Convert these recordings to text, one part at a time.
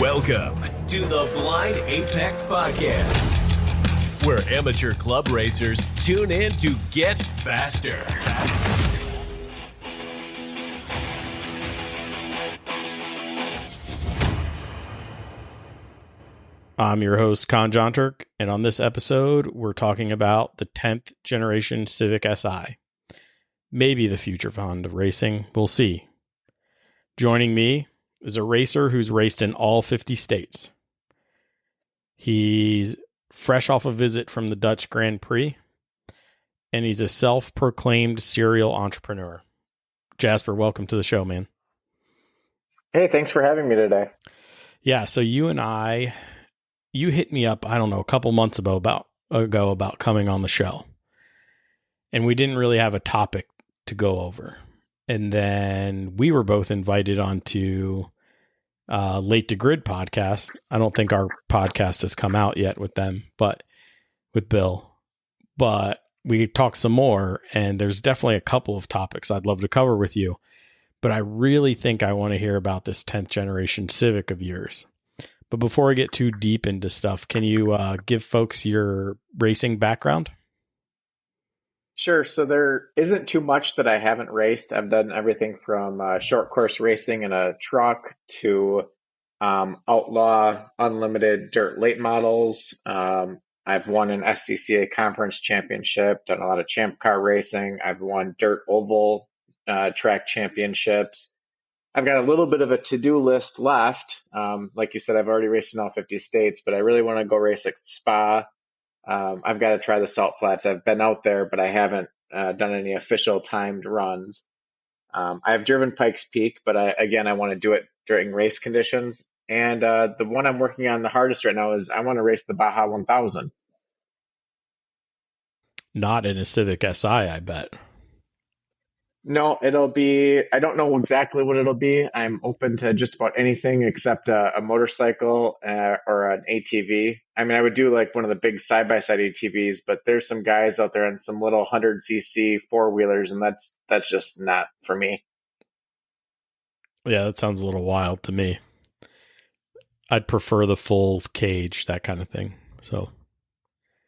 Welcome to the Blind Apex Podcast, where amateur club racers tune in to get faster. I'm your host, Con Jonturk, and on this episode, we're talking about the 10th generation Civic SI. Maybe the future of Honda racing. We'll see. Joining me is a racer who's raced in all 50 states. He's fresh off a visit from the Dutch Grand Prix, and he's a self-proclaimed serial entrepreneur. Jasper, welcome to the show, man. Hey, thanks for having me today. Yeah, so you hit me up, I don't know, a couple months ago about coming on the show. And we didn't really have a topic to go over. And then we were both invited onto Late to Grid podcast. I don't think our podcast has come out yet with them, but with Bill. But we talked some more, and there's definitely a couple of topics I'd love to cover with you. But I really think I want to hear about this 10th generation Civic of yours. But before I get too deep into stuff, can you give folks your racing background? Sure. So there isn't too much that I haven't raced. I've done everything from short course racing in a truck to outlaw unlimited dirt late models. I've won an SCCA conference championship, done a lot of champ car racing. I've won dirt oval track championships. I've got a little bit of a to-do list left. Like you said, I've already raced in all 50 states, but I really want to go race at Spa. I've got to try the Salt Flats. I've been out there, but I haven't done any official timed runs. I've driven Pikes Peak, but I want to do it during race conditions. And the one I'm working on the hardest right now is I want to race the Baja 1000. Not in a Civic Si, I bet. No, it'll be, I don't know exactly what it'll be. I'm open to just about anything except a motorcycle or an ATV. I mean, I would do like one of the big side-by-side ATVs, but there's some guys out there on some little 100cc four-wheelers, and that's just not for me. Yeah, that sounds a little wild to me. I'd prefer the full cage, that kind of thing. So,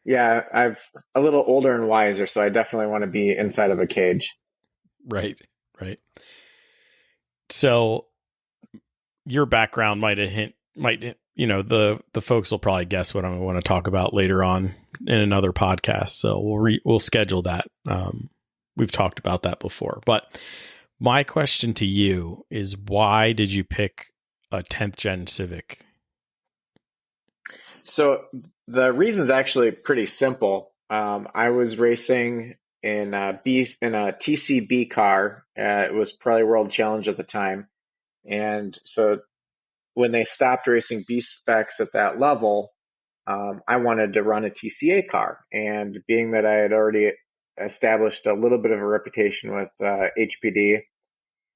yeah, I'm a little older and wiser, so I definitely want to be inside of a cage. Right. So your background the folks will probably guess what I want to talk about later on in another podcast. So we'll schedule that. We've talked about that before, but my question to you is, why did you pick a 10th gen Civic? So the reason is actually pretty simple. I was racing in a TCB car. It was probably World Challenge at the time. And so when they stopped racing B specs at that level, I wanted to run a TCA car. And being that I had already established a little bit of a reputation with HPD,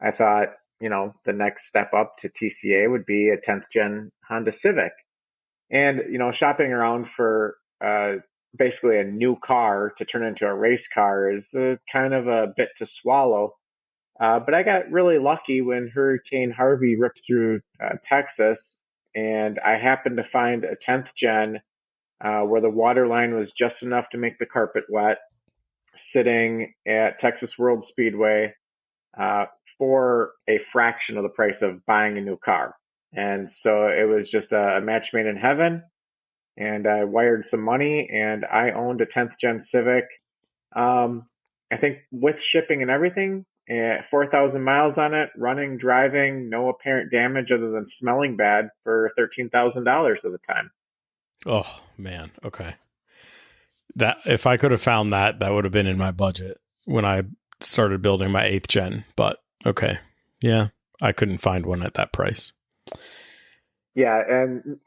I thought, the next step up to TCA would be a 10th gen Honda Civic. And, shopping around for basically a new car to turn into a race car is kind of a bit to swallow. But I got really lucky when Hurricane Harvey ripped through Texas, and I happened to find a 10th gen where the water line was just enough to make the carpet wet, sitting at Texas World Speedway for a fraction of the price of buying a new car. And so it was just a match made in heaven. And I wired some money, and I owned a 10th gen Civic. I think with shipping and everything, 4,000 miles on it, running, driving, no apparent damage other than smelling bad for $13,000 at the time. Oh man. Okay. That if I could have found that would have been in my budget when I started building my 8th gen, but okay. Yeah. I couldn't find one at that price. Yeah, and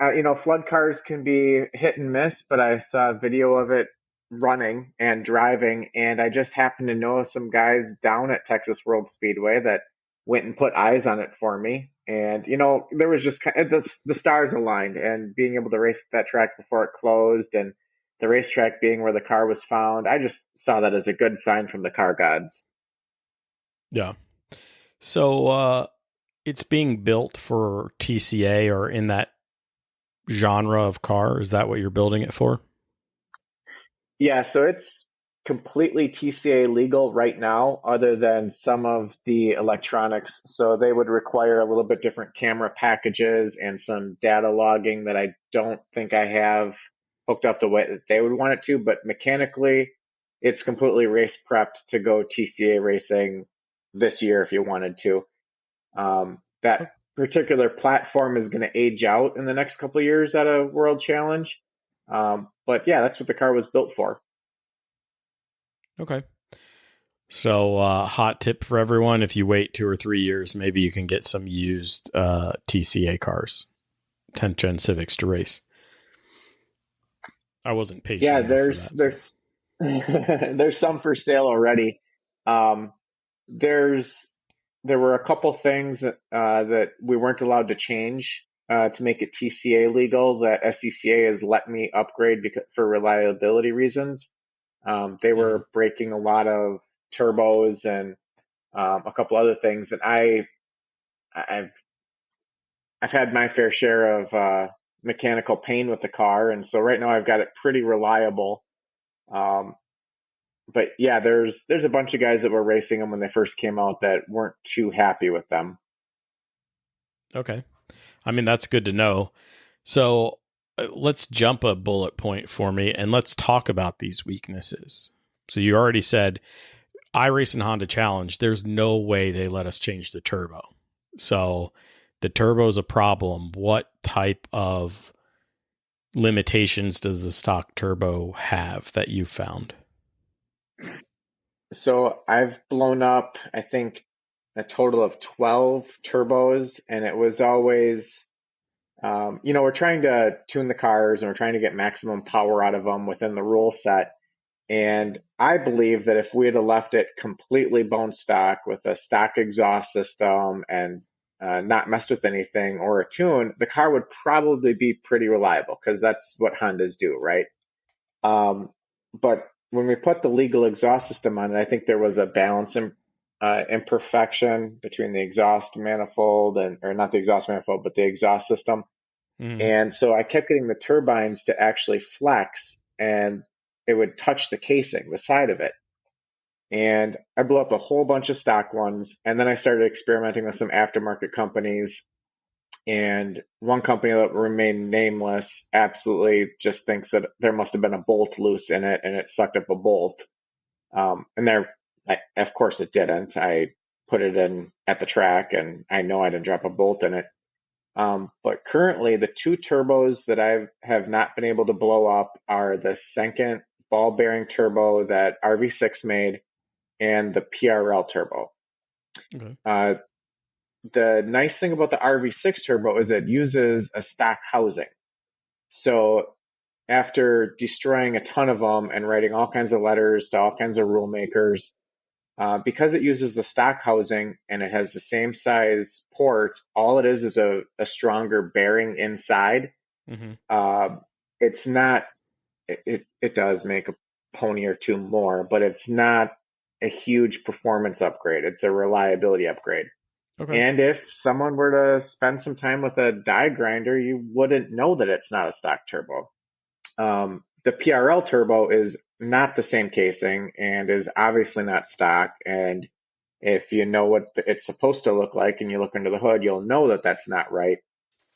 flood cars can be hit and miss, but I saw a video of it running and driving, and I just happened to know some guys down at Texas World Speedway that went and put eyes on it for me. And there was just the stars aligned, and being able to race that track before it closed, and the racetrack being where the car was found, I just saw that as a good sign from the car gods. Yeah. So it's being built for TCA or in that genre of car? Is that what you're building it for? Yeah, so it's completely TCA legal right now, other than some of the electronics. So they would require a little bit different camera packages and some data logging that I don't think I have hooked up the way that they would want it to. But mechanically, it's completely race prepped to go TCA racing this year if you wanted to. That particular platform is going to age out in the next couple of years at a World Challenge. But yeah, that's what the car was built for. Okay. So, hot tip for everyone: if you wait 2 or 3 years, maybe you can get some used TCA cars, 10th Gen Civics to race. I wasn't patient Yeah, enough for that. there's some for sale already. Um, there's there were a couple things that we weren't allowed to change to make it TCA legal that SCCA has let me upgrade for reliability reasons. They Hmm. were breaking a lot of turbos and a couple other things, and I've I've had my fair share of mechanical pain with the car, and so right now I've got it pretty reliable. Um, but yeah, there's a bunch of guys that were racing them when they first came out that weren't too happy with them. Okay. I mean, that's good to know. So, let's jump a bullet point for me and let's talk about these weaknesses. So, you already said iRace and Honda Challenge, there's no way they let us change the turbo. So, the turbo is a problem. What type of limitations does the stock turbo have that you found? So I've blown up, I think, a total of 12 turbos, and it was always, we're trying to tune the cars and we're trying to get maximum power out of them within the rule set. And I believe that if we had left it completely bone stock with a stock exhaust system and not messed with anything or a tune, the car would probably be pretty reliable because that's what Hondas do, right? Um, but when we put the legal exhaust system on it, I think there was a balance imperfection between the exhaust manifold or not the exhaust manifold, but the exhaust system. Mm. And so I kept getting the turbines to actually flex and it would touch the casing, the side of it. And I blew up a whole bunch of stock ones. And then I started experimenting with some aftermarket companies. And one company that remained nameless absolutely just thinks that there must have been a bolt loose in it and it sucked up a bolt. Of course, it didn't. I put it in at the track and I know I didn't drop a bolt in it. But currently, the two turbos that I have not been able to blow up are the second ball bearing turbo that RV6 made and the PRL turbo. Okay. The nice thing about the RV6 turbo is it uses a stock housing. So after destroying a ton of them and writing all kinds of letters to all kinds of rule makers, because it uses the stock housing and it has the same size ports, all it is a stronger bearing inside. Mm-hmm. It's not, it does make a pony or two more, but it's not a huge performance upgrade. It's a reliability upgrade. Okay. And if someone were to spend some time with a die grinder, you wouldn't know that it's not a stock turbo. The PRL turbo is not the same casing and is obviously not stock. And if you know what it's supposed to look like and you look under the hood, you'll know that that's not right.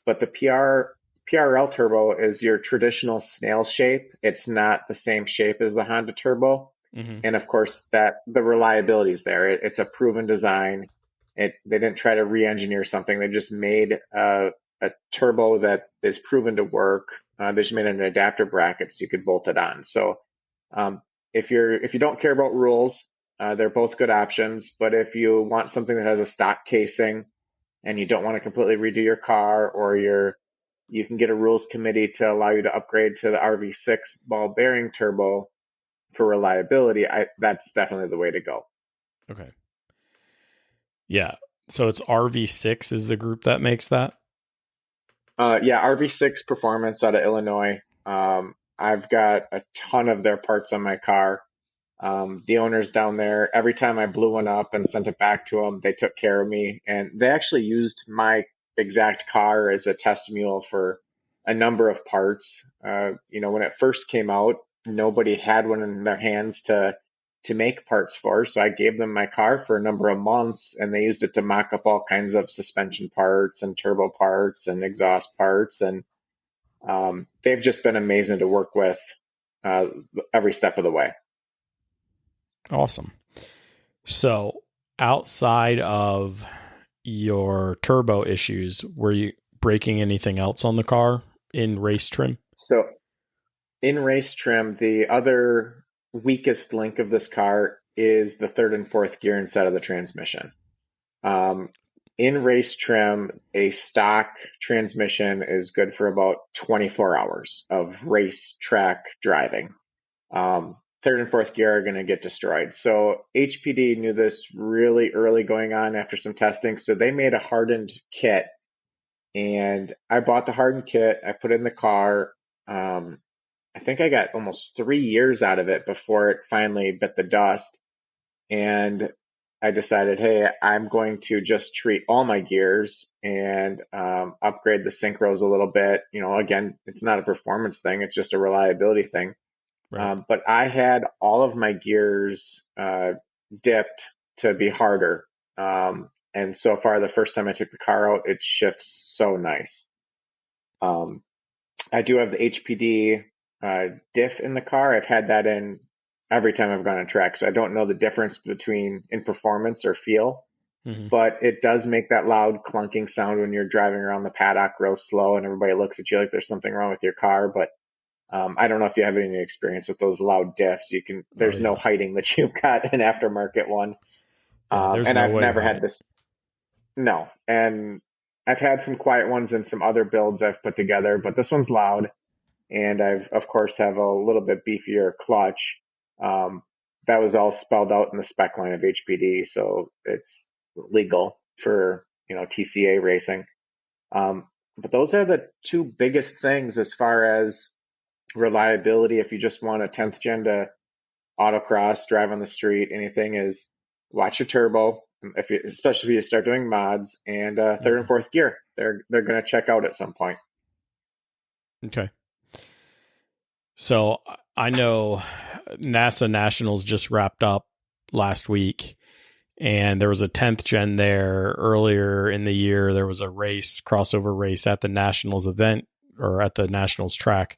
But the PRL turbo is your traditional snail shape. It's not the same shape as the Honda turbo. Mm-hmm. And of course, that the reliability is there. It's a proven design. They didn't try to re-engineer something. They just made a turbo that is proven to work. They just made an adapter bracket so you could bolt it on. So if you don't care about rules, they're both good options. But if you want something that has a stock casing and you don't want to completely redo your car, or you can get a rules committee to allow you to upgrade to the RV6 ball bearing turbo for reliability, that's definitely the way to go. Okay. Yeah. So it's RV6 is the group that makes that? Yeah, RV6 Performance out of Illinois. I've got a ton of their parts on my car. The owners down there, every time I blew one up and sent it back to them, they took care of me. And they actually used my exact car as a test mule for a number of parts. When it first came out, nobody had one in their hands to make parts for. So I gave them my car for a number of months, and they used it to mock up all kinds of suspension parts and turbo parts and exhaust parts. And they've just been amazing to work with every step of the way. Awesome. So outside of your turbo issues, were you breaking anything else on the car in race trim? So in race trim, the other weakest link of this car is the third and fourth gear inside of the transmission. In race trim, a stock transmission is good for about 24 hours of race track driving. Third and fourth gear are going to get destroyed. So HPD knew this really early going on after some testing. So they made a hardened kit, and I bought the hardened kit. I put it in the car. I think I got almost 3 years out of it before it finally bit the dust. And I decided, hey, I'm going to just treat all my gears and upgrade the synchros a little bit. Again, it's not a performance thing. It's just a reliability thing. Right. But I had all of my gears dipped to be harder. And so far, the first time I took the car out, it shifts so nice. I do have the HPD diff in the car. I've had that in every time I've gone on track. So I don't know the difference between in performance or feel, but it does make that loud clunking sound when you're driving around the paddock real slow and everybody looks at you like there's something wrong with your car. But I don't know if you have any experience with those loud diffs. There's no hiding that you've got an aftermarket one. And I've never had this. No. And I've had some quiet ones in some other builds I've put together, but this one's loud. And I've, of course, have a little bit beefier clutch. That was all spelled out in the spec line of HPD. So it's legal for, TCA racing. But those are the two biggest things as far as reliability. If you just want a 10th gen to autocross, drive on the street, anything, is watch your turbo. Especially if you start doing mods, and third and fourth gear, they're going to check out at some point. Okay. So I know NASA Nationals just wrapped up last week, and there was a 10th gen there earlier in the year. There was a crossover race at the Nationals event, or at the Nationals track,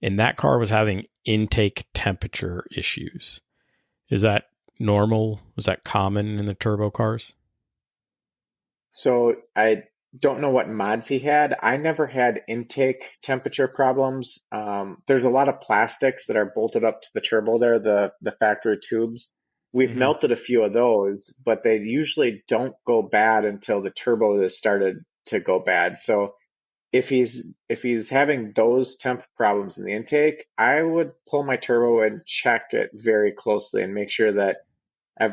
and that car was having intake temperature issues. Is that normal? Was that common in the turbo cars? So I don't know what mods he had. I never had intake temperature problems. There's a lot of plastics that are bolted up to the turbo there, the factory tubes. We've melted a few of those, but they usually don't go bad until the turbo has started to go bad. So if he's having those temp problems in the intake, I would pull my turbo and check it very closely and make sure that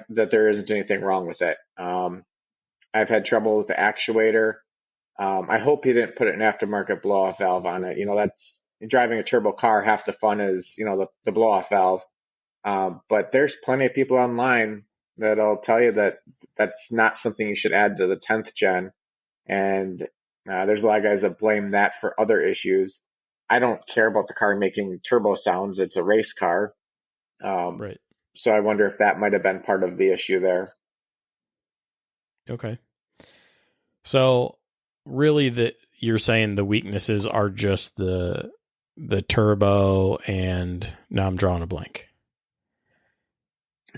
there isn't anything wrong with it. I've had trouble with the actuator. I hope he didn't put an aftermarket blow-off valve on it. That's driving a turbo car. Half the fun is, the blow-off valve. But there's plenty of people online that'll tell you that that's not something you should add to the 10th gen. And there's a lot of guys that blame that for other issues. I don't care about the car making turbo sounds. It's a race car. Right. So I wonder if that might have been part of the issue there. Okay. So really you're saying the weaknesses are just the turbo, and now I'm drawing a blank.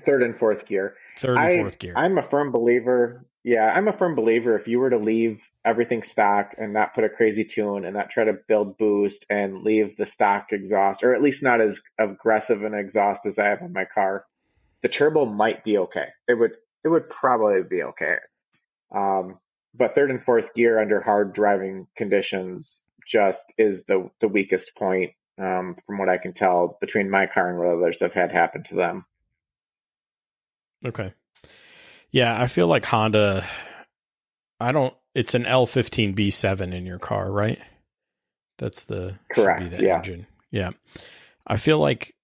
Third and fourth gear. I'm a firm believer. Yeah, I'm a firm believer if you were to leave everything stock and not put a crazy tune and not try to build boost and leave the stock exhaust, or at least not as aggressive an exhaust as I have on my car, the turbo might be okay. It would probably be okay. But third and fourth gear under hard driving conditions just is the weakest point, from what I can tell, between my car and what others have had happen to them. Okay. Yeah, I feel like Honda, it's an L15B7 in your car, right? That's correct. Should be the engine. Yeah. I feel like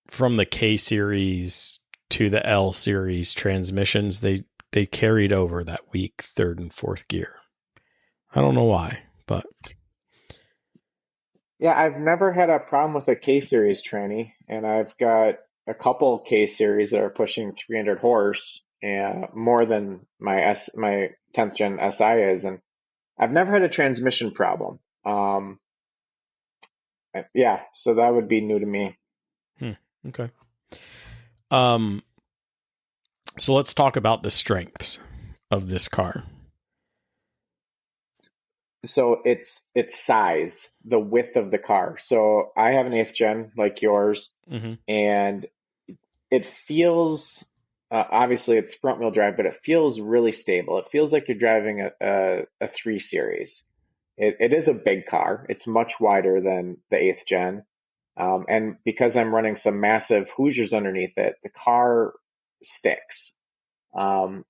from the K series to the L series transmissions, they carried over that weak third and fourth gear. I don't know why, but Yeah, I've never had a problem with a K series tranny, and I've got a couple K series that are pushing 300 horse and more than my 10th gen SI is, and I've never had a transmission problem. Yeah, so that would be new to me. okay. Um, so let's talk about the strengths of this car. So it's size, the width of the car. So I have an 8th gen like yours, Mm-hmm. and it feels obviously it's front wheel drive, but it feels really stable. It feels like you're driving a 3 series. It is a big car. It's much wider than the 8th gen. And because I'm running some massive Hoosiers underneath it, the car sticks. Um,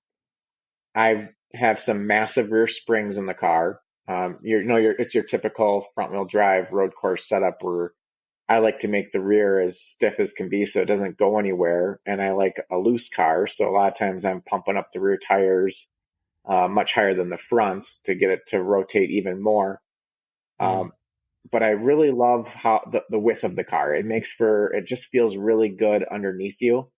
I have some massive rear springs in the car. It's your typical front wheel drive road course setup where I like to make the rear as stiff as can be so it doesn't go anywhere. And I like a loose car. So a lot of times I'm pumping up the rear tires much higher than the fronts to get it to rotate even more. Mm. But I really love how the width of the car. It just feels really good underneath you.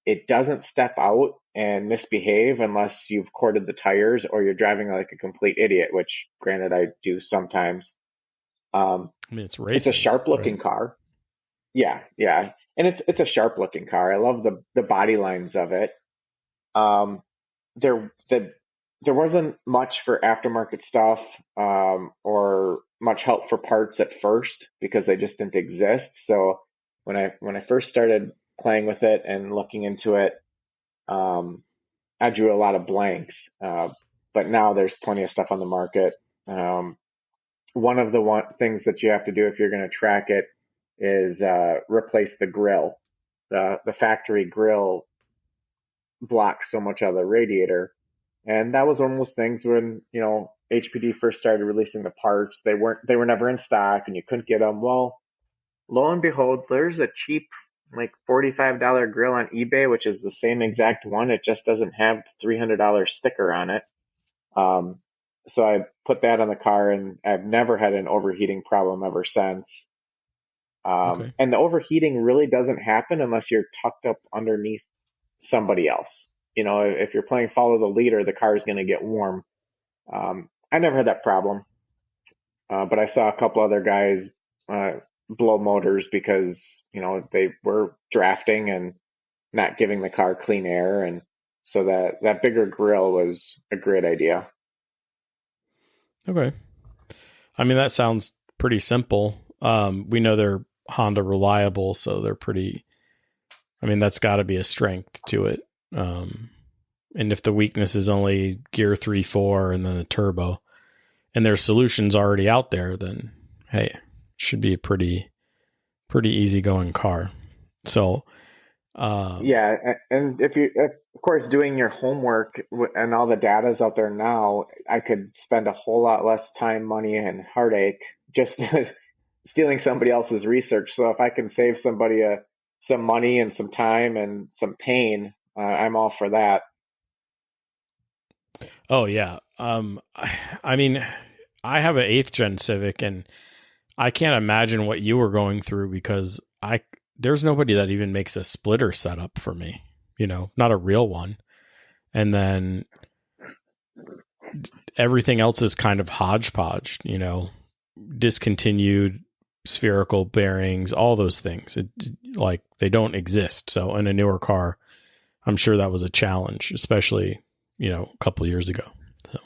It doesn't step out and misbehave unless you've corded the tires or you're driving like a complete idiot, which granted I do sometimes. I mean, it's It's a racing, sharp right? looking car. Yeah, yeah. And it's a sharp looking car. I love the body lines of it. Um, there the there wasn't much for aftermarket stuff or much help for parts at first because they just didn't exist. So when I first started playing with it and looking into it, um, I drew a lot of blanks. But now there's plenty of stuff on the market. Um, one of the things that you have to do if you're going to track it is replace the grill. The factory grill blocks so much of the radiator, and that was one of those things when HPD first started releasing the parts. They were never in stock, and you couldn't get them. Well, lo and behold, there's a cheap like $45 grill on eBay, which is the same exact one. It just doesn't have $300 sticker on it. Um, so I put that on the car, and I've never had an overheating problem ever since. Okay. And the overheating really doesn't happen unless you're tucked up underneath somebody else. If you're playing follow the leader, the car is going to get warm. I never had that problem, but I saw a couple other guys uh, blow motors because they were drafting and not giving the car clean air, and so that bigger grill was a great idea. Okay. I mean, that sounds pretty simple. We know they're Honda reliable, so they're pretty. I mean, that's got to be a strength to it. And if the weakness is only gear 3, 4, and then the turbo, and there's solutions already out there, then hey, it should be a pretty easygoing car. So, Yeah, and of course, doing your homework and all the data's out there now, I could spend a whole lot less time, money, and heartache just stealing somebody else's research. So if I can save somebody some money and some time and some pain, I'm all for that. oh yeah. I mean, I have an 8th gen Civic, and I can't imagine what you were going through because there's nobody that even makes a splitter setup for me, not a real one. And then everything else is kind of hodgepodge, discontinued spherical bearings, all those things. Like they don't exist. So in a newer car, I'm sure that was a challenge, especially, a couple of years ago. So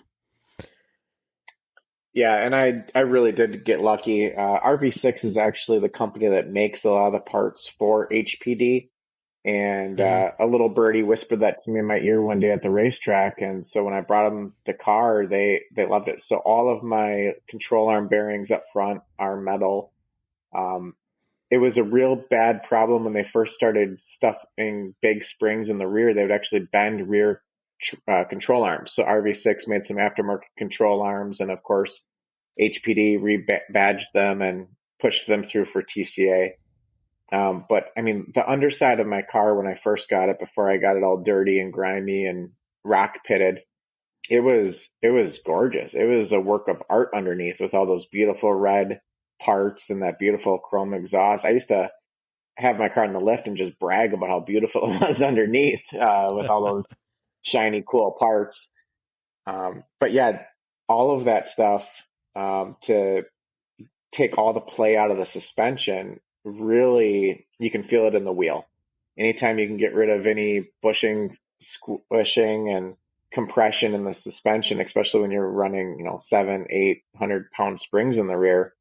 Yeah, and I really did get lucky. RV6 is actually the company that makes a lot of the parts for HPD. And mhm. a little birdie whispered that to me in my ear one day at the racetrack. And so when I brought them the car, they loved it. So all of my control arm bearings up front are metal. Um, it was a real bad problem when they first started stuffing big springs in the rear. They would actually bend rear control arms. So RV6 made some aftermarket control arms, and of course, HPD rebadged them and pushed them through for TCA. But I mean, the underside of my car when I first got it, before I got it all dirty and grimy and rock pitted, it was gorgeous. It was a work of art underneath with all those beautiful red parts and that beautiful chrome exhaust. I used to have my car in the lift and just brag about how beautiful it was underneath with all those shiny, cool parts. But yeah, all of that stuff to take all the play out of the suspension, really, you can feel it in the wheel. Anytime you can get rid of any bushing, squishing, and compression in the suspension, especially when you're running, 700, 800 pound springs in the rear,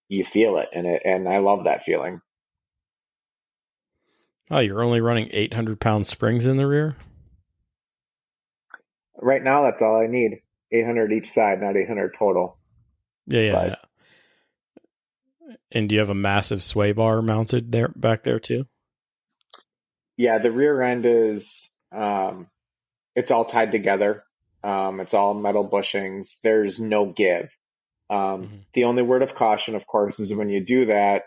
you feel it, and I love that feeling. Oh, you're only running 800-pound springs in the rear? Right now, that's all I need. 800 each side, not 800 total. Yeah. But And do you have a massive sway bar mounted there back there too? yeah, the rear end is it's all tied together. It's all metal bushings. There's no give. The only word of caution, of course, is when you do that,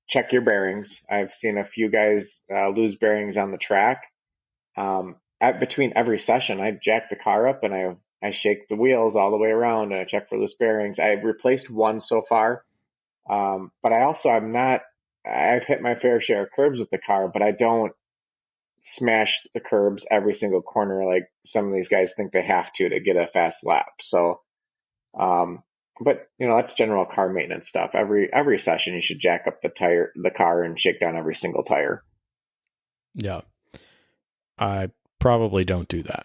check your bearings. I've seen a few guys lose bearings on the track. Between every session, I jack the car up and I shake the wheels all the way around and I check for loose bearings. I've replaced one so far, but I've hit my fair share of curbs with the car, but I don't smash the curbs every single corner like some of these guys think they have to get a fast lap. So, um, but that's general car maintenance stuff. Every session, you should jack up the car, and shake down every single tire. Yeah. I probably don't do that.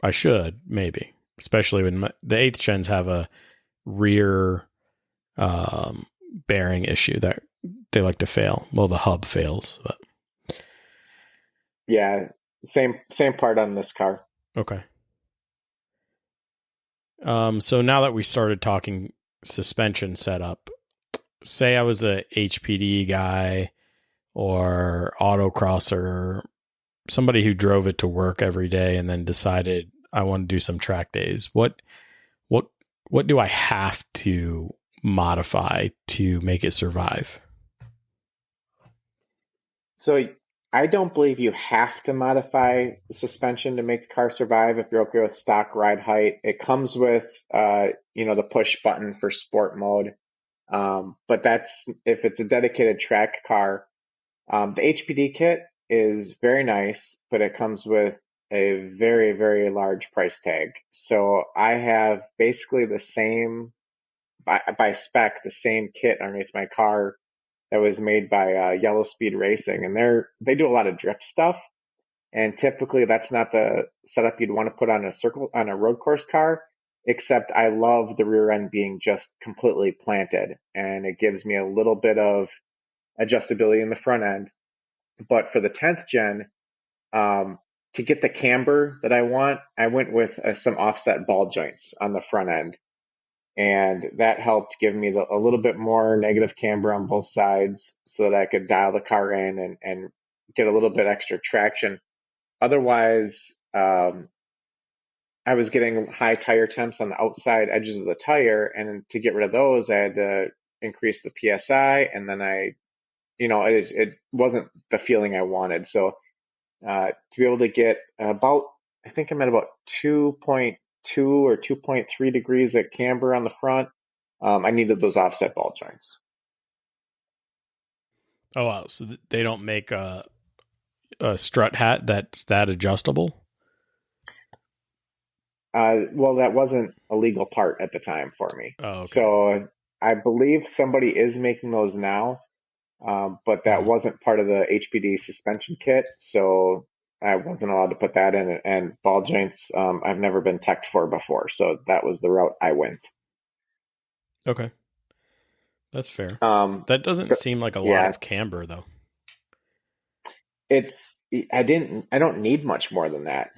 I should, maybe, especially when the 8th gens have a rear bearing issue that they like to fail. Well, the hub fails, but Yeah, same part on this car. okay. So now that we started talking suspension setup, say I was a HPD guy or autocrosser, somebody who drove it to work every day and then decided I want to do some track days. What do I have to modify to make it survive? So I don't believe you have to modify the suspension to make the car survive if you're okay with stock ride height. It comes with, the push button for sport mode. But that's if it's a dedicated track car. The HPD kit is very nice, but it comes with a very, very large price tag. So I have basically the same, by spec, the same kit underneath my car that was made by Yellow Speed Racing, and they do a lot of drift stuff. And typically, that's not the setup you'd want to put on a road course car. Except I love the rear end being just completely planted, and it gives me a little bit of adjustability in the front end. But for the 10th gen, to get the camber that I want, I went with some offset ball joints on the front end, and that helped give me a little bit more negative camber on both sides so that I could dial the car in and get a little bit extra traction. Otherwise, I was getting high tire temps on the outside edges of the tire, and to get rid of those, I had to increase the PSI, and then it wasn't the feeling I wanted. So to be able to get I think I'm at about 2.2 or 2.3 degrees at camber on the front. I needed those offset ball joints. Oh, wow. So they don't make a strut hat that's that adjustable? Well, that wasn't a legal part at the time for me. Oh, okay. So I believe somebody is making those now, but that wasn't part of the HPD suspension kit. So I wasn't allowed to put that in. And ball joints, I've never been teched for before. So that was the route I went. Okay. That's fair. Um, That doesn't seem like a lot yeah, of camber, though. I don't need much more than that.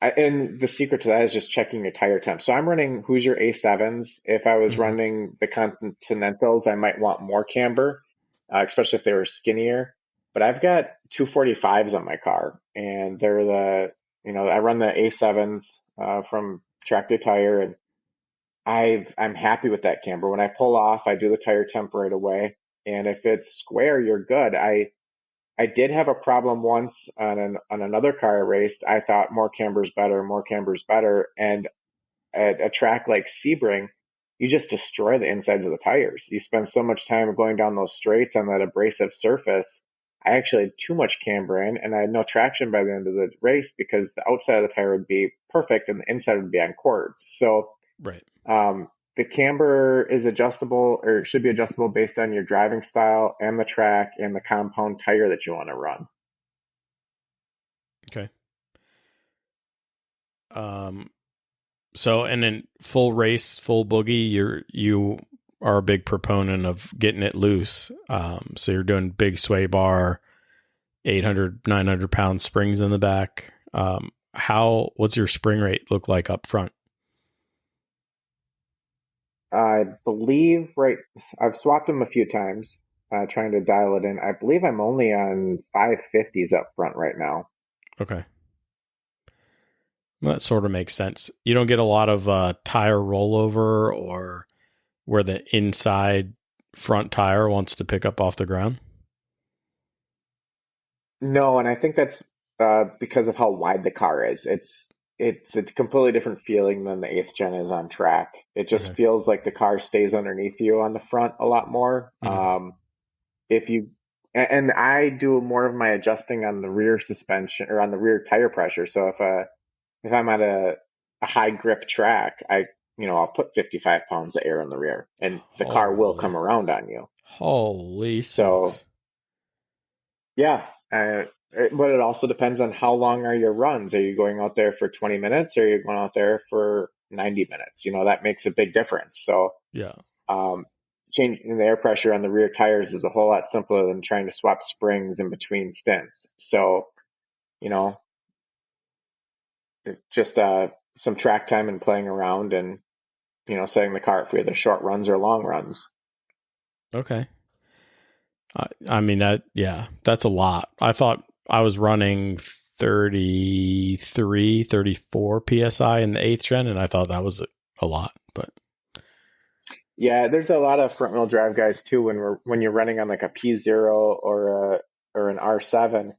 And the secret to that is just checking your tire temp. So I'm running Hoosier A7s. If I was Mhm. running the Continentals, I might want more camber, especially if they were skinnier. But I've got 245s on my car, and I run the A7s from Tractor Tire, and I'm happy with that camber. When I pull off, I do the tire temp right away. And if it's square, you're good. I did have a problem once on another car I raced. I thought more camber's better, more camber's better. And at a track like Sebring, you just destroy the insides of the tires. You spend so much time going down those straights on that abrasive surface. I actually had too much camber in, and I had no traction by the end of the race because the outside of the tire would be perfect and the inside would be on cords. So Right. the camber is adjustable, or should be adjustable based on your driving style and the track and the compound tire that you want to run. Okay. So, and then full race, full boogie, you are a big proponent of getting it loose. So you're doing big sway bar, 800, 900 pound springs in the back. What's your spring rate look like up front? I believe, I've swapped them a few times, trying to dial it in. I believe I'm only on 550s up front right now. Okay. Well, that sort of makes sense. You don't get a lot of tire rollover or where the inside front tire wants to pick up off the ground? No, and I think that's because of how wide the car is. It's a completely different feeling than the eighth gen is on track. It just Okay. feels like the car stays underneath you on the front a lot more. Mhm. If you and I do more of my adjusting on the rear suspension or on the rear tire pressure. So if I'm at a high grip track, I'll put 55 pounds of air in the rear, and the car will come around on you. Holy So smokes. yeah, but it also depends on how long are your runs. Are you going out there for 20 minutes, or are you going out there for 90 minutes? That makes a big difference. So Yeah. changing the air pressure on the rear tires is a whole lot simpler than trying to swap springs in between stints. So, you know, just some track time and playing around and, setting the car up for either short runs or long runs. Okay. I mean, that's a lot. I thought I was running 33, 34 PSI in the 8th gen, and I thought that was a lot, but Yeah, there's a lot of front wheel drive guys too. When you're running on like a P0 or an R7,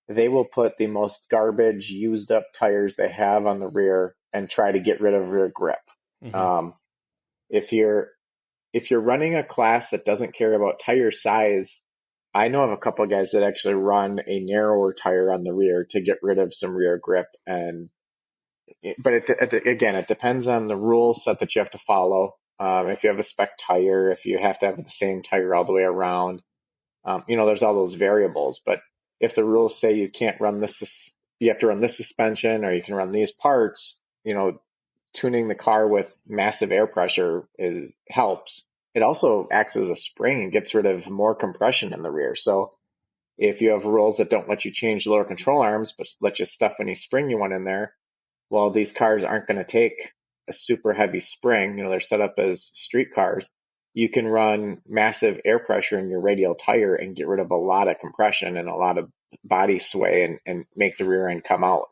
they will put the most garbage used up tires they have on the rear and try to get rid of rear grip. Mhm. Um, if you're running a class that doesn't care about tire size, I know of a couple of guys that actually run a narrower tire on the rear to get rid of some rear grip. But again, it depends on the rule set that you have to follow. If you have a spec tire, if you have to have the same tire all the way around, there's all those variables. But if the rules say you can't run this, you have to run this suspension, or you can run these parts, tuning the car with massive air pressure helps. It also acts as a spring and gets rid of more compression in the rear. So if you have rules that don't let you change the lower control arms, but let you stuff any spring you want in there, well, these cars aren't going to take a super heavy spring. They're set up as street cars. You can run massive air pressure in your radial tire and get rid of a lot of compression and a lot of body sway and make the rear end come out.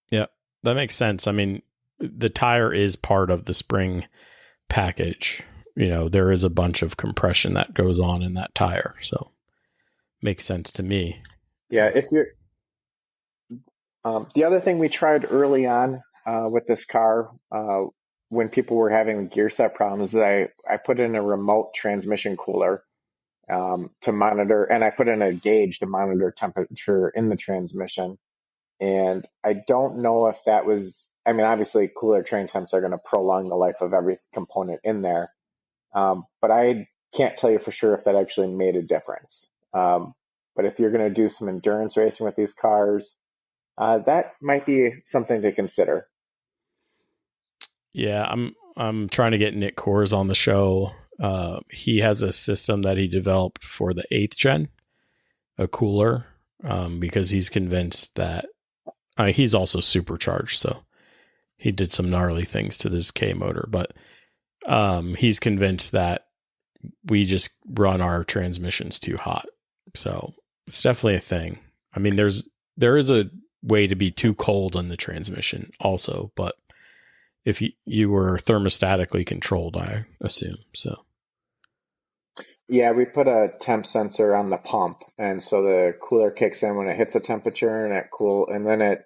Yeah, that makes sense. I mean, the tire is part of the spring package. There is a bunch of compression that goes on in that tire, so makes sense to me. Yeah, if you're the other thing we tried early on with this car, when people were having gear set problems, is I put in a remote transmission cooler to monitor, and I put in a gauge to monitor temperature in the transmission. And I don't know if that was, I mean, obviously cooler train temps are going to prolong the life of every component in there. But I can't tell you for sure if that actually made a difference. But if you're going to do some endurance racing with these cars, that might be something to consider. Yeah, I'm trying to get Nick Kors on the show. He has a system that he developed for the 8th gen, a cooler, because he's convinced that he's also supercharged, so he did some gnarly things to this K motor, but he's convinced that we just run our transmissions too hot. So it's definitely a thing. I mean, there is a way to be too cold in the transmission also, but if you were thermostatically controlled, I assume so. Yeah, we put a temp sensor on the pump, and so the cooler kicks in when it hits a temperature, and and then it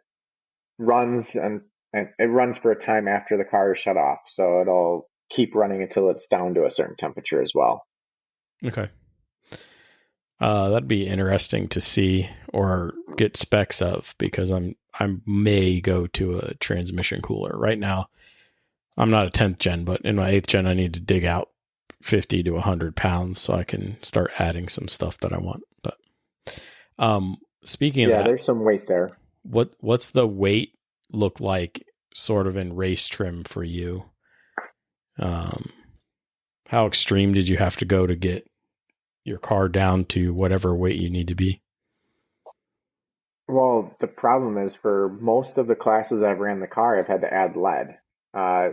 runs and it runs for a time after the car is shut off. So it'll keep running until it's down to a certain temperature as well. Okay. That'd be interesting to see or get specs of, because I may go to a transmission cooler. Right now, I'm not a 10th gen, but in my 8th gen, I need to dig out 50 to 100 pounds so I can start adding some stuff that I want. But speaking of Yeah, that, there's some weight there. what's the weight look like sort of in race trim for you? How extreme did you have to go to get your car down to whatever weight you need to be? Well, the problem is for most of the classes I've ran the car, I've had to add lead. Uh,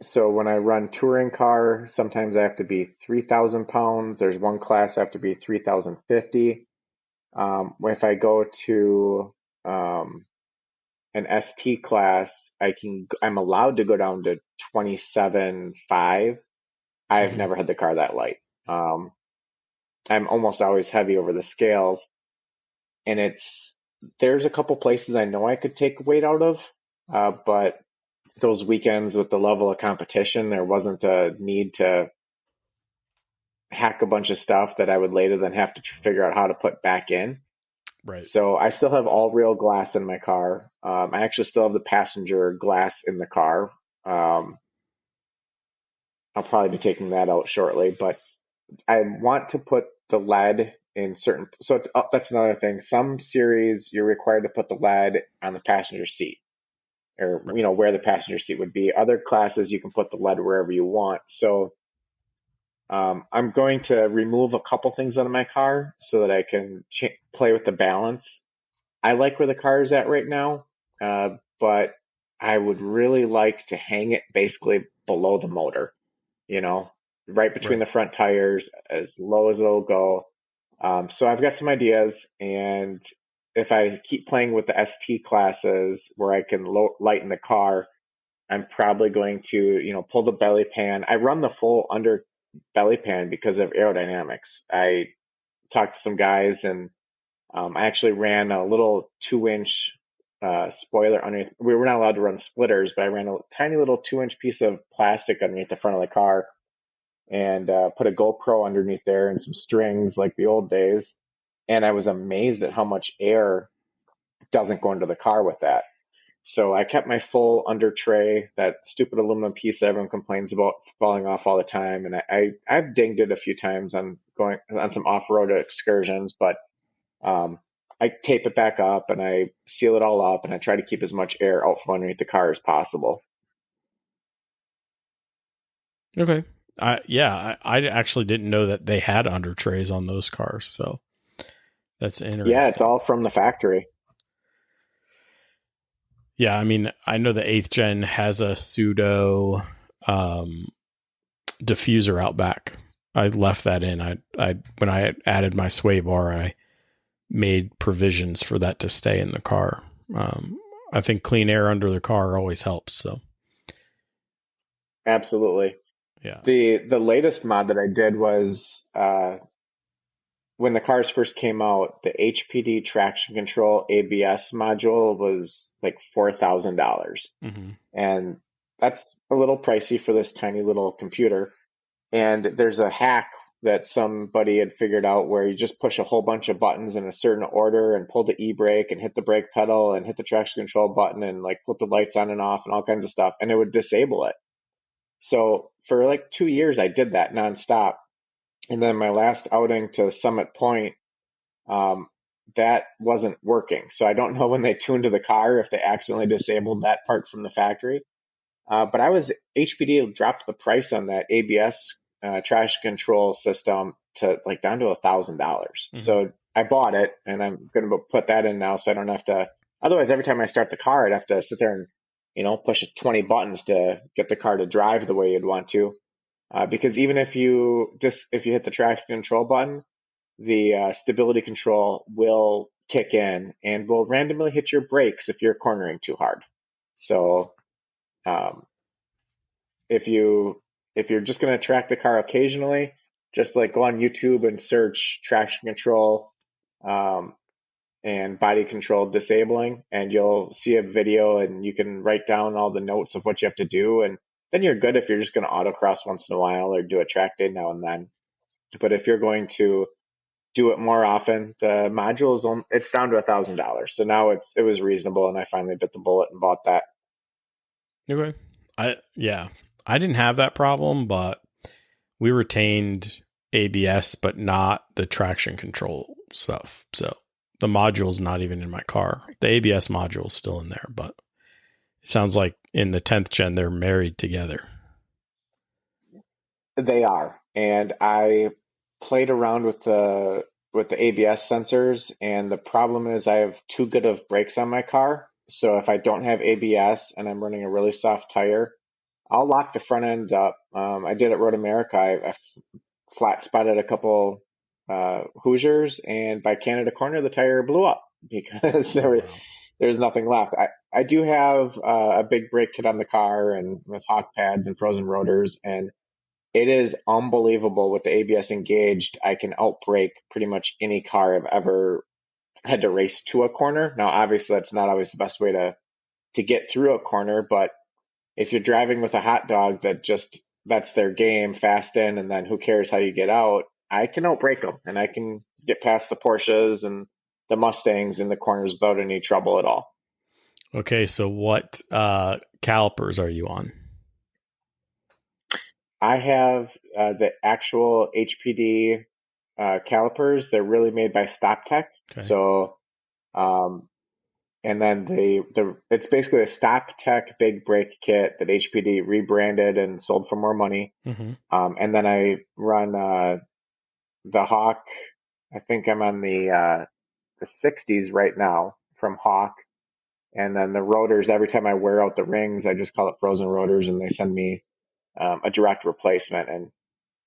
so when I run touring car, sometimes I have to be 3,000 pounds. There's one class I have to be 3,050. If I go to an ST class, I'm allowed to go down to 27.5. I've Mm-hmm. never had the car that light. Um, I'm almost always heavy over the scales, and there's a couple places I know I could take weight out of, but those weekends with the level of competition, there wasn't a need to hack a bunch of stuff that I would later then have to figure out how to put back in. Right. So I still have all real glass in my car. I actually still have the passenger glass in the car. Um, I'll probably be taking that out shortly, but I want to put the lead in certain. So that's another thing. Some series you're required to put the lead on the passenger seat, or Right. where the passenger seat would be. Other classes you can put the lead wherever you want. So I'm going to remove a couple things out of my car so that I can play with the balance. I like where the car is at right now, but I would really like to hang it basically below the motor, you know, right between Right. the front tires, as low as it'll go. So I've got some ideas, and if I keep playing with the ST classes where I can lighten the car, I'm probably going to, pull the belly pan. I run the full under belly pan because of aerodynamics. I talked to some guys, and I actually ran a little 2-inch spoiler underneath. We were not allowed to run splitters, but I ran a tiny little 2-inch piece of plastic underneath the front of the car, and put a GoPro underneath there and some strings like the old days. And I was amazed at how much air doesn't go into the car with that. So I kept my full under tray, that stupid aluminum piece that everyone complains about falling off all the time. And I've dinged it a few times on going on some off-road excursions, but um, I tape it back up and I seal it all up, and I try to keep as much air out from underneath the car as possible. Okay. I actually didn't know that they had under trays on those cars, so that's Yeah, it's interesting. all from the factory. Yeah, I mean, I know the 8th gen has a pseudo um, diffuser out back. I left that in. I when I added my sway bar, I made provisions for that to stay in the car. I think clean air under the car always helps. So Absolutely. yeah. The latest mod that I did was when the cars first came out, the HPD traction control ABS module was like $4,000. Hmm. And that's a little pricey for this tiny little computer. And there's a hack that somebody had figured out where you just push a whole bunch of buttons in a certain order and pull the e-brake and hit the brake pedal and hit the traction control button and like flip the lights on and off and all kinds of stuff, and it would disable it. So for like 2 years, I did that nonstop. And then my last outing to Summit Point, um, that wasn't working. So I don't know when they tuned to the car if they accidentally disabled that part from the factory. But HPD dropped the price on that ABS traction control system to like down to $1,000. Hmm. So I bought it, and I'm going to put that in now, so I don't have to. Otherwise, every time I start the car, I'd have to sit there and push 20 buttons to get the car to drive the way you'd want to. Because even if you hit the traction control button, the stability control will kick in and will randomly hit your brakes if you're cornering too hard. So um, if you if you're just going to track the car occasionally, just like go on YouTube and search traction control um, and body control disabling, and you'll see a video and you can write down all the notes of what you have to do. And then you're good if you're just going to autocross once in a while or do a track day now and then. But if you're going to do it more often, the modules it's down to $1,000. So now it was reasonable, and I finally bit the bullet and bought that. Okay. I didn't have that problem, but we retained ABS, but not the traction control stuff. So the module's not even in my car. The ABS module's still in there, but it sounds like in the 10th gen, they're married together. They are, and I played around with the ABS sensors, and the problem is I have too good of brakes on my car. So if I don't have ABS and I'm running a really soft tire, I'll lock the front end up. I did at Road America. I flat spotted a couple Hoosiers, and by Canada Corner, the tire blew up because there's nothing left. I do have a big brake kit on the car and with hawk pads and frozen rotors, and it is unbelievable with the ABS engaged. I can outbrake pretty much any car I've ever had to race to a corner. Now, obviously, that's not always the best way to get through a corner, but if you're driving with a hot dog that's their game, fast in, and then who cares how you get out, I can outbrake them, and I can get past the Porsches and the Mustangs in the corners without any trouble at all. Okay, so what calipers are you on? I have the actual HPD calipers. They're really made by StopTech. Okay. So, and then it's basically a StopTech big brake kit that HPD rebranded and sold for more money. Mm-hmm. And then I run the Hawk. I think I'm on the 60s right now from Hawk. And then the rotors, every time I wear out the rings, I just call it frozen rotors, and they send me a direct replacement. And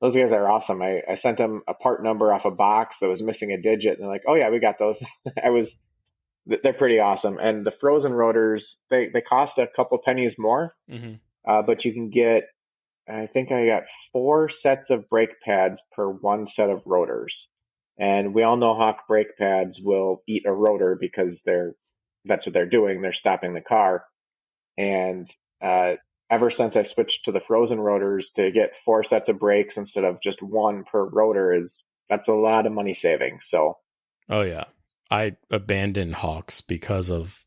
those guys are awesome. I sent them a part number off a box that was missing a digit, and they're like, "Oh yeah, we got those." They're pretty awesome. And the frozen rotors, they cost a couple pennies more, but you can get, I think I got 4 sets of brake pads per 1 set of rotors. And we all know Hawk brake pads will eat a rotor because that's what they're doing. They're stopping the car. And ever since I switched to the frozen rotors, to get 4 sets of brakes instead of just 1 per rotor that's a lot of money saving. So, oh yeah, I abandoned Hawks because of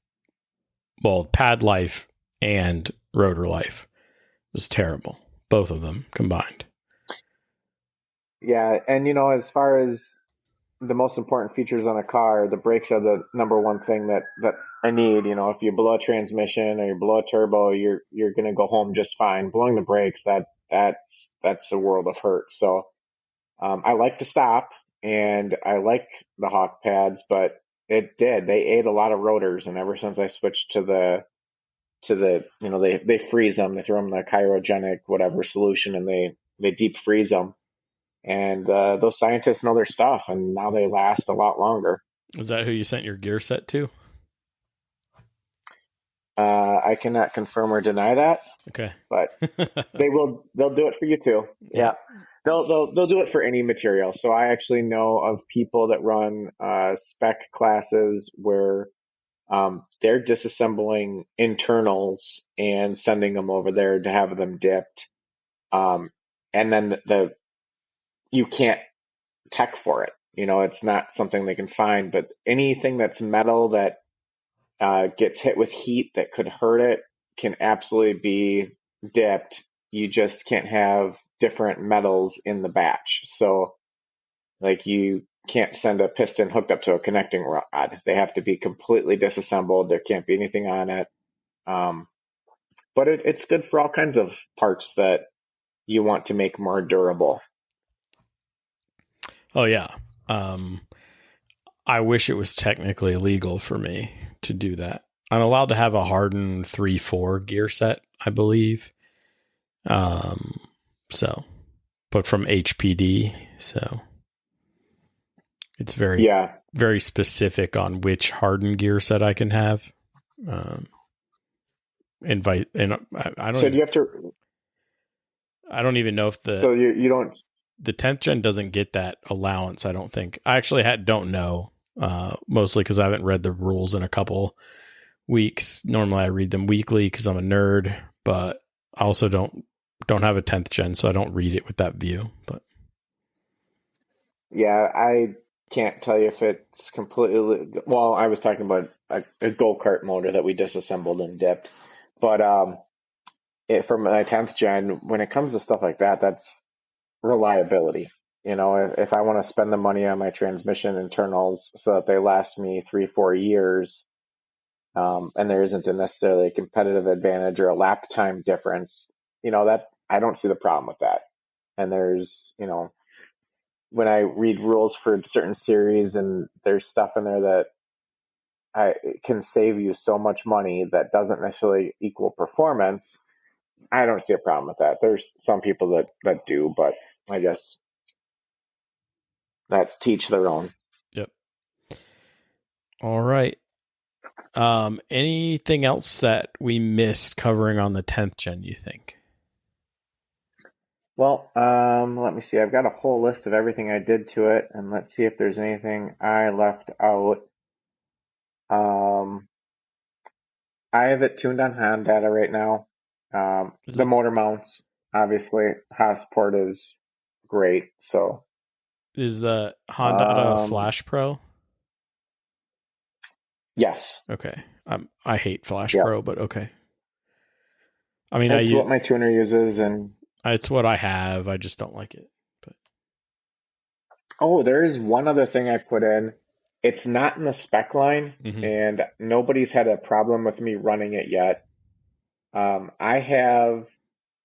pad life and rotor life. It was terrible, both of them combined. Yeah, and as far as the most important features on a car, the brakes are the number one thing that I need. If you blow a transmission or you blow a turbo, you're going to go home just fine. Blowing the brakes, that's a world of hurt. So I like to stop, and I like the Hawk pads, but they ate a lot of rotors. And ever since I switched to the they freeze them, they throw them in the cryogenic whatever solution, and they deep freeze them. And those scientists know their stuff, and now they last a lot longer. Is that who you sent your gear set to? I cannot confirm or deny that. Okay, but they'll do it for you too. Yeah. They'll do it for any material. So I actually know of people that run spec classes where they're disassembling internals and sending them over there to have them dipped. And then you can't tech for it. It's not something they can find, but anything that's metal that gets hit with heat that could hurt it can absolutely be dipped. You just can't have different metals in the batch. So like you can't send a piston hooked up to a connecting rod. They have to be completely disassembled. There can't be anything on it. But it's good for all kinds of parts that you want to make more durable. Oh yeah. I wish it was technically legal for me to do that. I'm allowed to have a hardened 3-4 gear set, I believe. But from HPD, so it's very specific on which hardened gear set I can have. I don't. So do you have to? I don't even know if So you don't. the 10th gen doesn't get that allowance, I don't think. I actually don't know, mostly because I haven't read the rules in a couple weeks. Normally I read them weekly because I'm a nerd, but I also don't have a 10th gen, so I don't read it with that view. But Yeah, I can't tell you if it's completely, well, I was talking about a go-kart motor that we disassembled and dipped. But from my 10th gen, when it comes to stuff like that, that's reliability. If I want to spend the money on my transmission internals so that they last me 3-4 years, and there isn't necessarily a competitive advantage or a lap time difference, that I don't see the problem with that. And there's, when I read rules for certain series and there's stuff in there that can save you so much money that doesn't necessarily equal performance, I don't see a problem with that. There's some people that do, but I guess that teach their own. yep. All right. Anything else that we missed covering on the 10th gen, you think? Well, let me see. I've got a whole list of everything I did to it, and let's see if there's anything I left out. Um, I have it tuned on hand data right now. The motor mounts, obviously, Hasport is great. So, is the Honda um, Flash Pro? yes, Okay. I hate Flash yeah, Pro, but okay. I mean, it's what my tuner uses, and it's what I have. I just don't like it. But oh, there is one other thing I put in. It's not in the spec line, and nobody's had a problem with me running it yet. I have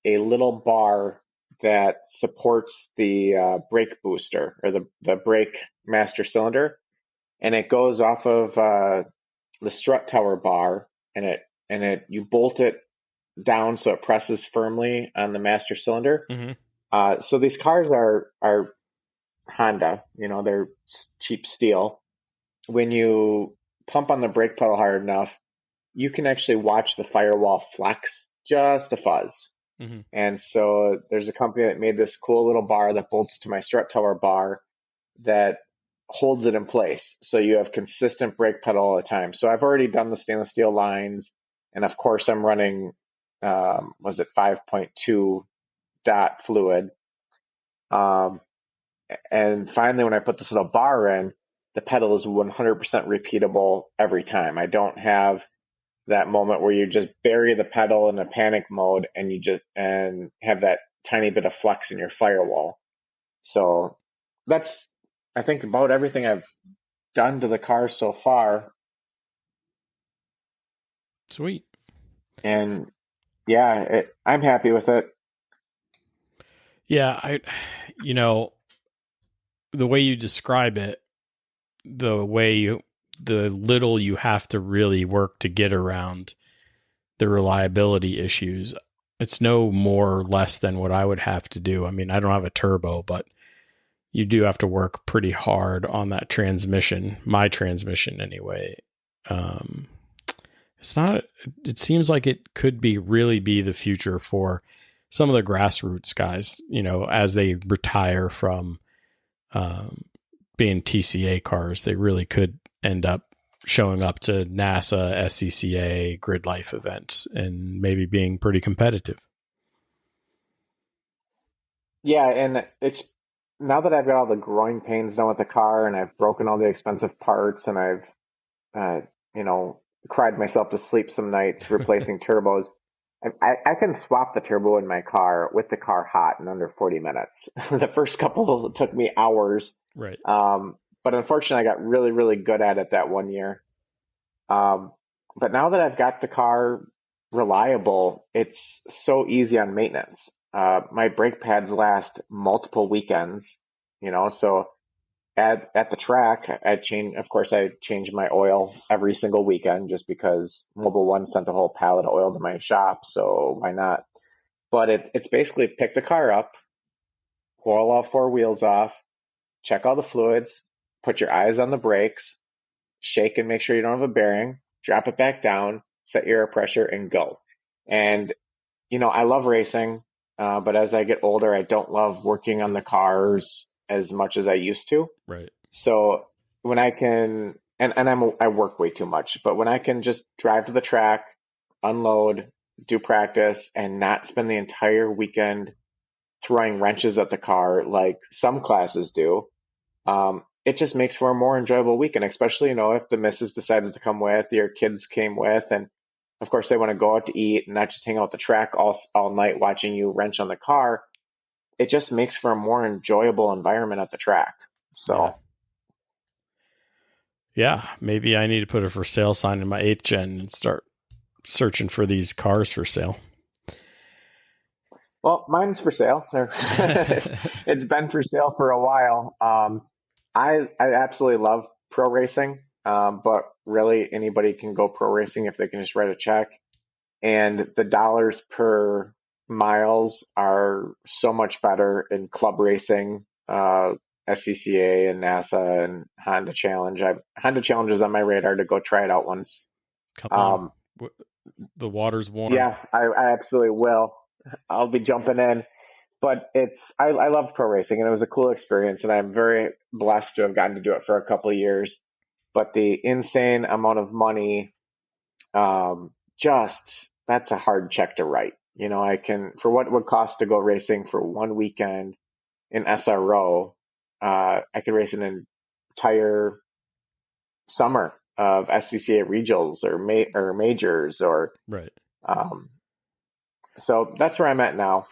a little bar that supports the brake booster or the brake master cylinder, and it goes off of the strut tower bar, and it you bolt it down so it presses firmly on the master cylinder. So these cars are Honda, they're cheap steel. When you pump on the brake pedal hard enough, you can actually watch the firewall flex just a fuzz. And so there's a company that made this cool little bar that bolts to my strut tower bar that holds it in place. So you have consistent brake pedal all the time. So I've already done the stainless steel lines. And of course I'm running, was it 5.2 dot fluid. And finally, when I put this little bar in, the pedal is 100% repeatable every time. I don't have that moment where you just bury the pedal in a panic mode and and have that tiny bit of flex in your firewall. So that's, I think, about everything I've done to the car so far. Sweet. And yeah, I'm happy with it. Yeah, the way you describe it, the little you have to really work to get around the reliability issues, it's no more or less than what I would have to do. I mean, I don't have a turbo, but you do have to work pretty hard on that transmission, my transmission anyway. It seems like it could really be the future for some of the grassroots guys, as they retire from being TCA cars, they really could end up showing up to NASA, SCCA, grid life events and maybe being pretty competitive. Yeah, and it's now that I've got all the growing pains done with the car and I've broken all the expensive parts and I've, uh, you know, cried myself to sleep some nights replacing turbos. I can swap the turbo in my car with the car hot in under 40 minutes. The first couple took me hours. Right. But unfortunately, I got really, really good at it that one year. But now that I've got the car reliable, it's so easy on maintenance. My brake pads last multiple weekends, so at the track, of course, I change my oil every single weekend just because Mobile One sent a whole pallet of oil to my shop. So why not? But it's basically pick the car up, oil all four wheels off, check all the fluids, put your eyes on the brakes, shake and make sure you don't have a bearing, drop it back down, set your air pressure and go. And, I love racing. But as I get older, I don't love working on the cars as much as I used to. Right. So when I can, and I work way too much, but when I can just drive to the track, unload, do practice, and not spend the entire weekend throwing wrenches at the car like some classes do, it just makes for a more enjoyable weekend, especially, if the missus decides to come with, your kids came with, and of course they want to go out to eat and not just hang out the track all night watching you wrench on the car. It just makes for a more enjoyable environment at the track. Yeah. So Yeah. Maybe I need to put a for sale sign in my 8th gen and start searching for these cars for sale. well, mine's for sale. It's been for sale for a while. I absolutely love pro racing, but really anybody can go pro racing if they can just write a check. And the dollars per miles are so much better in club racing, SCCA and NASA and Honda Challenge. Honda Challenge is on my radar to go try it out once. Come on. Um, The water's warm. yeah, I absolutely will. I'll be jumping in. But I love pro racing and it was a cool experience and I'm very blessed to have gotten to do it for a couple of years. But the insane amount of money, just that's a hard check to write. I can, for what it would cost to go racing for one weekend in SRO, I could race an entire summer of SCCA regionals or majors Right. um, so that's where I'm at now.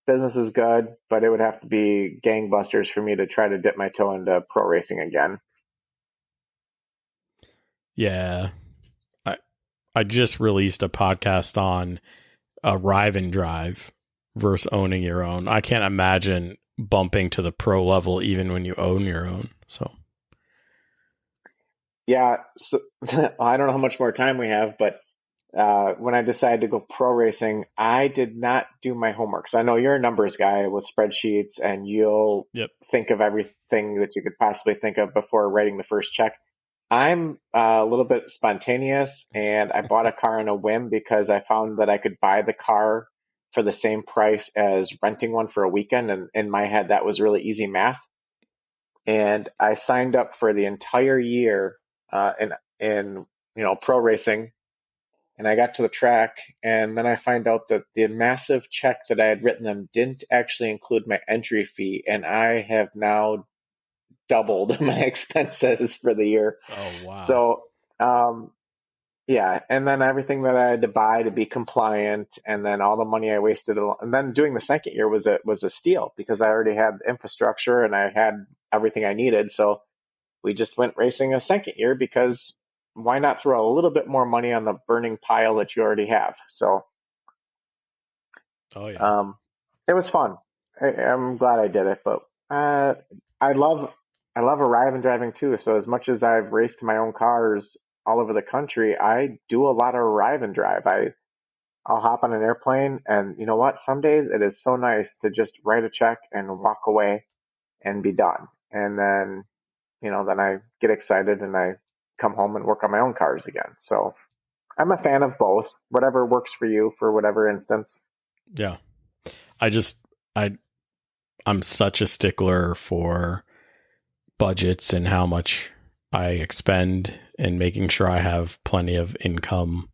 Business is good, but it would have to be gangbusters for me to try to dip my toe into pro racing again. Yeah. I just released a podcast on arrive and drive versus owning your own. I can't imagine bumping to the pro level even when you own your own. So Yeah, so I don't know how much more time we have, but when I decided to go pro racing, I did not do my homework. So I know you're a numbers guy with spreadsheets, and you'll yep. think of everything that you could possibly think of before writing the first check. I'm a little bit spontaneous, and I bought a car on a whim because I found that I could buy the car for the same price as renting one for a weekend. And in my head, that was really easy math. And I signed up for the entire year in pro racing. And I got to the track, and then I find out that the massive check that I had written them didn't actually include my entry fee, and I have now doubled my expenses for the year. Oh, wow. So, yeah, and then everything that I had to buy to be compliant, and then all the money I wasted, and then doing the second year was a steal because I already had the infrastructure and I had everything I needed. So we just went racing a second year because why not throw a little bit more money on the burning pile that you already have? So, Oh, yeah. it was fun. I'm glad I did it, but I love arrive and driving too. So as much as I've raced my own cars all over the country, I do a lot of arrive and drive. I'll hop on an airplane, and you know what? Some days it is so nice to just write a check and walk away and be done. And then then I get excited and I come home and work on my own cars again. So I'm a fan of both. Whatever works for you for whatever instance. Yeah. I I'm such a stickler for budgets and how much I expend and making sure I have plenty of income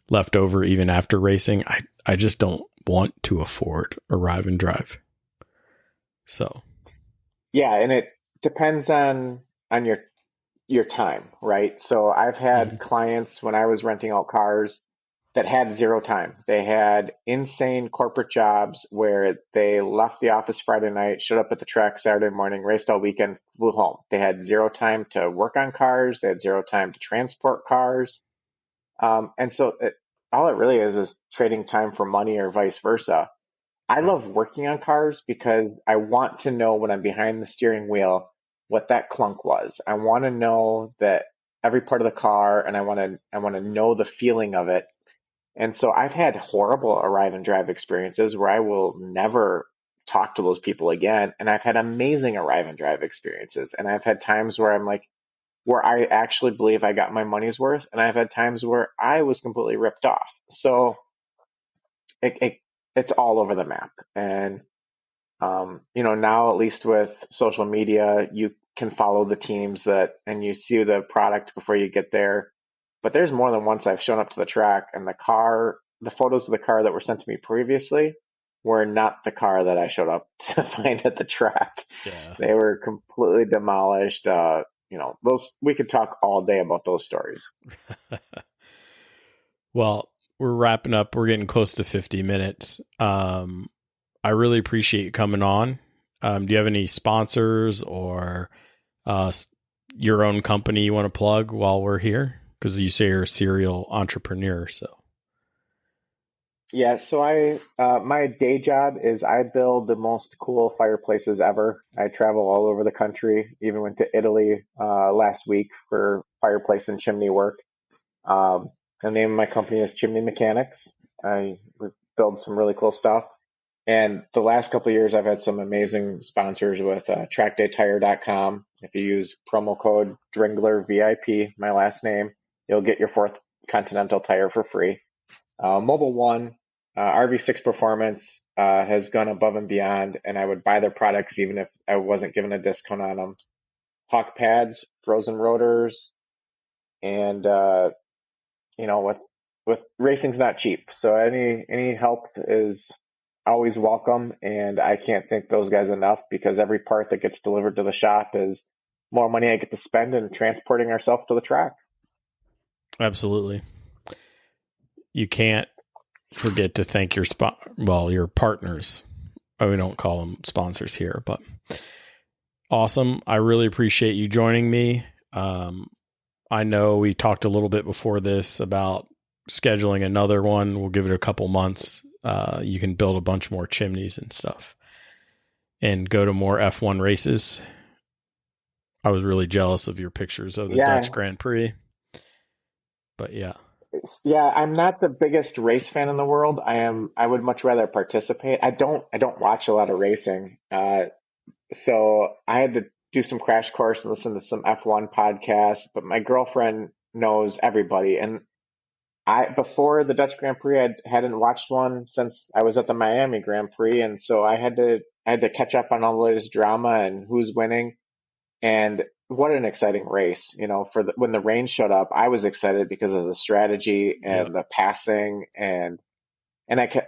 left over even after racing. I just don't want to afford arrive and drive. So Yeah, and it depends on your time, right? So I've had clients when I was renting out cars that had zero time. They had insane corporate jobs where they left the office Friday night, showed up at the track Saturday morning, raced all weekend, flew home. They had zero time to work on cars. They had zero time to transport cars. And so all it really is trading time for money or vice versa. I right. love working on cars because I want to know when I'm behind the steering wheel what that clunk was. I want to know that every part of the car, and I want to know the feeling of it. And so I've had horrible arrive and drive experiences where I will never talk to those people again. And I've had amazing arrive and drive experiences. And I've had times where I'm like, where I actually believe I got my money's worth. And I've had times where I was completely ripped off. So it it's all over the map. And now at least with social media, you can follow the teams and you see the product before you get there. But there's more than once I've shown up to the track and the photos of the car that were sent to me previously were not the car that I showed up to find at the track. Yeah. They were completely demolished. Those, we could talk all day about those stories. Well, we're wrapping up. We're getting close to 50 minutes. I really appreciate you coming on. Do you have any sponsors or your own company you want to plug while we're here? Because you say you're a serial entrepreneur, so. Yeah, so my day job is I build the most cool fireplaces ever. I travel all over the country, even went to Italy last week for fireplace and chimney work. The name of my company is Chimney Mechanics. I build some really cool stuff. And the last couple of years, I've had some amazing sponsors with trackdaytire.com. If you use promo code Drengler VIP, my last name, you'll get your fourth Continental tire for free. Mobile One, RV6 Performance has gone above and beyond, and I would buy their products even if I wasn't given a discount on them. Hawk pads, frozen rotors, and with racing's not cheap, so any help is always welcome. And I can't thank those guys enough, because every part that gets delivered to the shop is more money I get to spend in transporting ourselves to the track. Absolutely. You can't forget to thank your your partners. We don't call them sponsors here, but awesome. I really appreciate you joining me. I know we talked a little bit before this about scheduling another one. We'll give it a couple months. You can build a bunch more chimneys and stuff and go to more F1 races. I was really jealous of your pictures of the Dutch Grand Prix, but yeah. Yeah, I'm not the biggest race fan in the world. I would much rather participate. I don't watch a lot of racing. So I had to do some crash course and listen to some F1 podcasts, but my girlfriend knows everybody. And before the Dutch Grand Prix, I hadn't watched one since I was at the Miami Grand Prix. And so I had to catch up on all the latest drama and who's winning. And what an exciting race, when the rain showed up, I was excited because of the strategy and the passing. And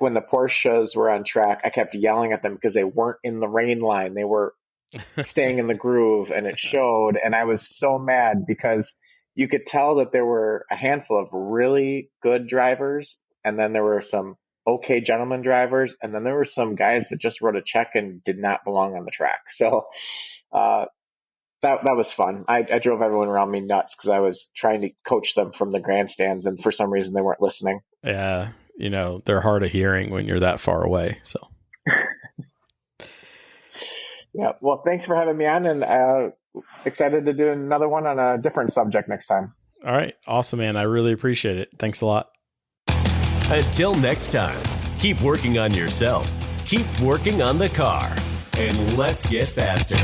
when the Porsches were on track, I kept yelling at them because they weren't in the rain line. They were staying in the groove, and it showed. And I was so mad because you could tell that there were a handful of really good drivers, and then there were some okay gentleman drivers, and then there were some guys that just wrote a check and did not belong on the track. So that was fun. I drove everyone around me nuts because I was trying to coach them from the grandstands, and for some reason they weren't listening. Yeah, they're hard of hearing when you're that far away. So yeah, well, thanks for having me on, and excited to do another one on a different subject next time. All right, awesome, man. I really appreciate it. Thanks a lot. Until next time, keep working on yourself, keep working on the car, and let's get faster.